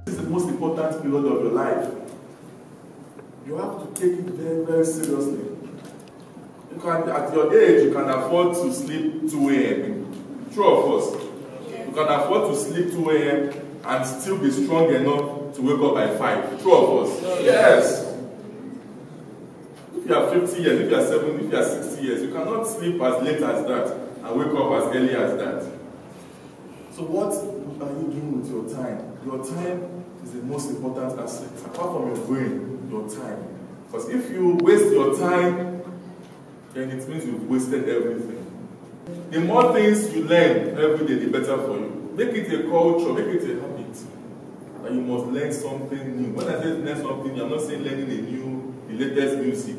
This is the most important period of your life. You have to take it very, very seriously. You can, at your age, you can afford to sleep 2 a.m. True of us. You can afford to sleep 2 a.m. and still be strong enough to wake up by 5. True of us. Yes. If you are 50 years, if you are 70, if you are 60 years, you cannot sleep as late as that and wake up as early as that. So what are you doing with your time? Your time is the most important asset. Apart from your brain, your time. Because if you waste your time, then it means you've wasted everything. The more things you learn every day, the better for you. Make it a culture, make it a habit. And you must learn something new. When I say learn something new, I'm not saying learning the latest music.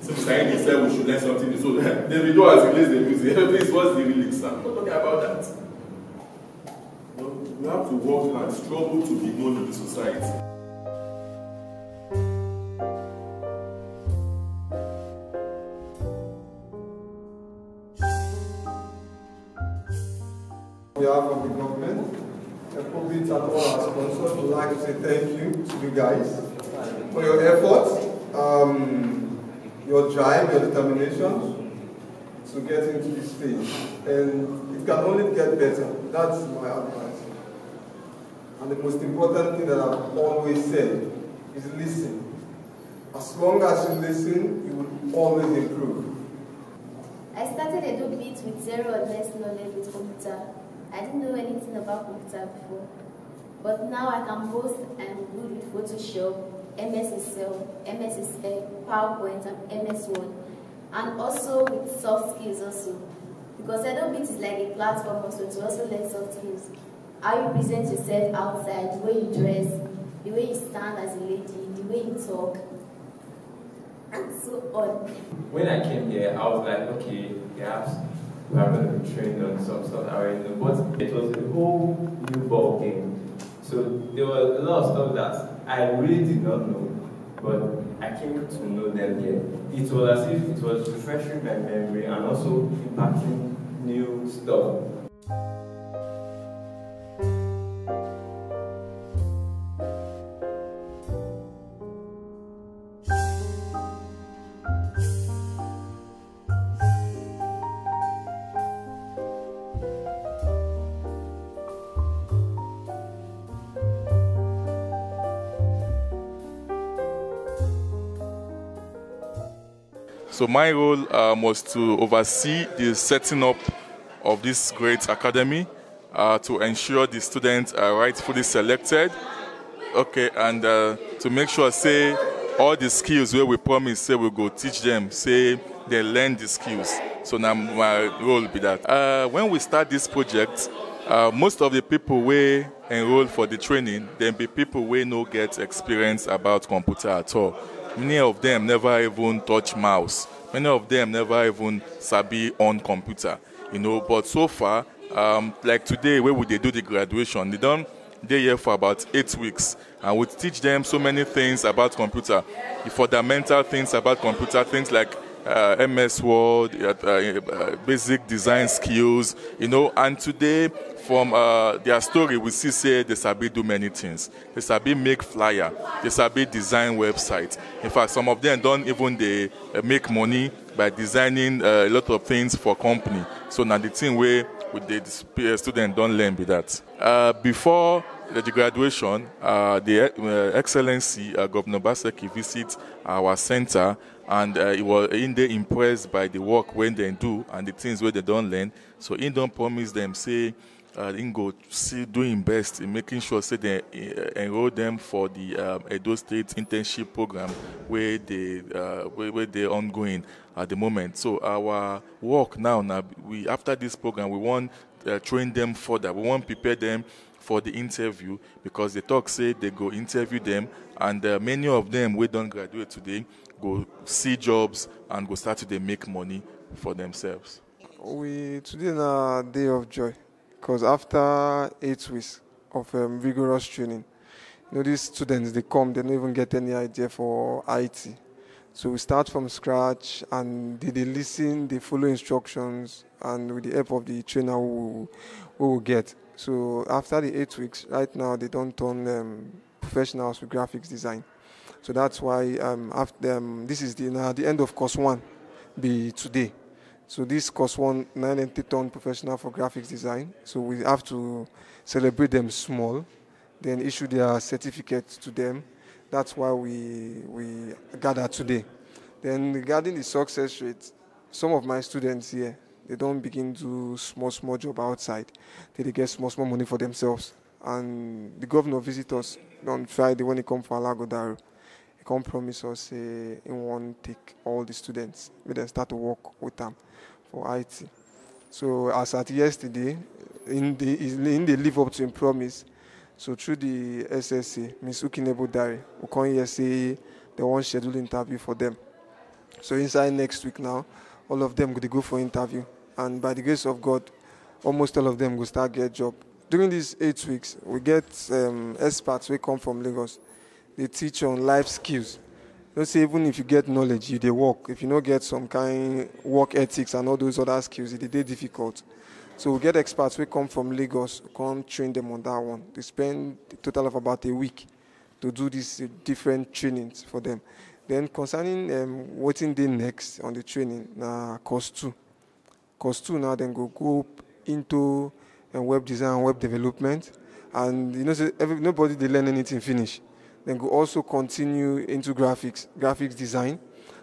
Some Saini said we should learn something new. So the video has released the music. This was the lyrics. I'm not talking about that. You have to work hard, struggle to be known in the society. On behalf of the government, Edobits and all our sponsors would like to say thank you to you guys for your efforts, your drive, your determination to get into this stage. And it can only get better. That's my advice. And the most important thing that I've always said is listen. As long as you listen, you will always improve. I started Edobits with zero or less knowledge with computer. I didn't know anything about computer before. But now I can boast I'm good with Photoshop, MS Excel, MS PowerPoint, and MS Word. And also with soft skills also. Because Edobits is like a platform also to also learn soft skills. How you present yourself outside, the way you dress, the way you stand as a lady, the way you talk, and so on. When I came here, I was like, okay, perhaps we are going to be trained on some stuff I already know, but it was a whole new ball game. So there was a lot of stuff that I really did not know, but I came to know them here. It was as if it was refreshing my memory and also impacting new stuff. So my role was to oversee the setting up of this great academy, to ensure the students are rightfully selected, okay, and to make sure, say, all the skills where we promise, say, we go teach them, say, they learn the skills. So now my role will be that. When we start this project, most of the people we enroll for the training, then be people we no get experience about computer at all. Many of them never even touch mouse. Many of them never even sabi on computer, you know. But so far, like today, where would they do the graduation? They're here for about 8 weeks, and we teach them so many things about computer, the fundamental things about computer, things like MS Word, basic design skills, you know. And today, from their story, we see say they sabi do many things. They sabi make flyer. They sabi design website. In fact, some of them don't even they make money by designing a lot of things for company. So now the thing where with the student don't learn with that. Before the graduation, the Excellency Governor Baseki visit our center, and he was in there impressed by the work when they do and the things where they don't learn. So he don't promise them, say, he go see doing best in making sure say they enroll them for the Edo State internship program where they're ongoing at the moment. So our work now we after this program we want train them further. We want prepare them for the interview, because they talk say they go interview them, and many of them we don't graduate today go see jobs and go start to make money for themselves. Today is a day of joy, because after 8 weeks of rigorous training, these students, they come, they don't even get any idea for IT. So we start from scratch, and they listen, they follow instructions, and with the help of the trainer we will get. So after the 8 weeks, right now they don't turn professionals with graphics design. So that's why after this is the end of course 1 be today. So this course 1 now they turn professional for graphics design. So we have to celebrate them small, then issue their certificates to them. That's why we gather today. Then regarding the success rate, some of my students here, they don't begin to do small job outside. They get small money for themselves. And the governor visits us on Friday when he comes for Alagodaro. He come promise us he won't take all the students. We then start to work with them for IT. So as at yesterday, in the live up to him promise, so through the SSC, Ms. Ukinebo Dari, we come here say they want schedule interview for them. So inside next week now, all of them will go for interview. And by the grace of God, almost all of them will start get job. During these 8 weeks, we get experts who come from Lagos. They teach on life skills. Don't say even if you get knowledge, you they work. If you don't get some kind work ethics and all those other skills, it is difficult. So we get experts who come from Lagos, come train them on that one. They spend a total of about a week to do these different trainings for them. Then concerning what in the next on the training, course 2. Course 2 now then go into web design and web development. And you know, nobody they learn anything finish. Then go also continue into graphics design.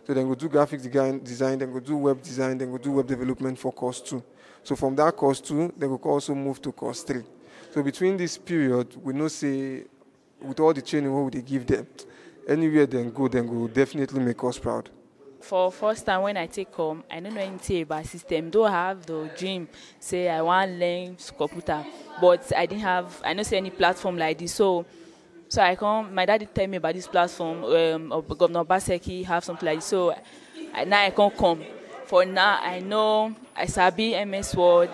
So then go do graphics design, then go do web design, then go do web development for course 2. So from that course 2, they will also move to course 3. So between this period, we know say with all the training what they give them, anywhere they go definitely make us proud. For first time when I take home, I don't know anything about system. Though I have the dream, say I want to learn computer, but I don't see any platform like this. So I come. My daddy tell me about this platform. Governor Baseki have something like this. So now I can't come. For now, I know I sabi MS Word,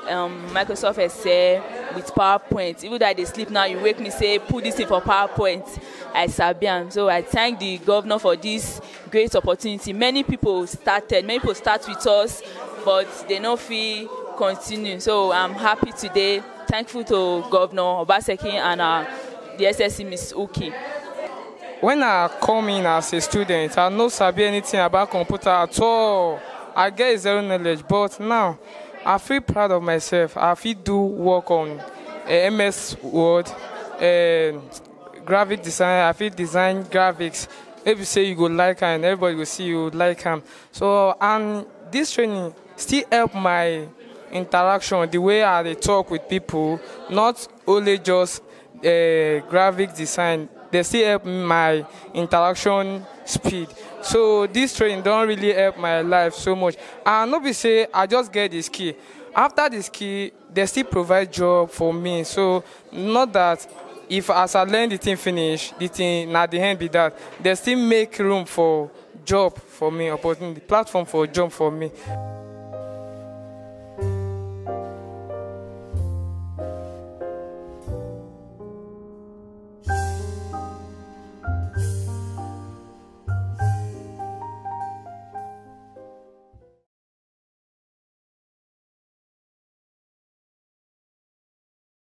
Microsoft Excel with PowerPoint. Even though they sleep now, you wake me say put this in for PowerPoint. I sabi am. So I thank the governor for this great opportunity. Many people start with us, but they no fit continue. So I'm happy today. Thankful to Governor Obaseki and the SSC Ms. Uki. When I come in as a student, I don't sabi anything about computer at all. I get zero knowledge, but now I feel proud of myself. I feel do work on MS Word, graphic design. I feel design graphics. If you say you go like and everybody will see you like them. So and this training still help my interaction, the way I talk with people, not only just graphic design. They still help my interaction speed. So this training don't really help my life so much. And not be say I just get the skill. After the skill, they still provide job for me. So not that if as I learn the thing finish, the thing at the end be that they still make room for job for me, opportunity, platform for job for me.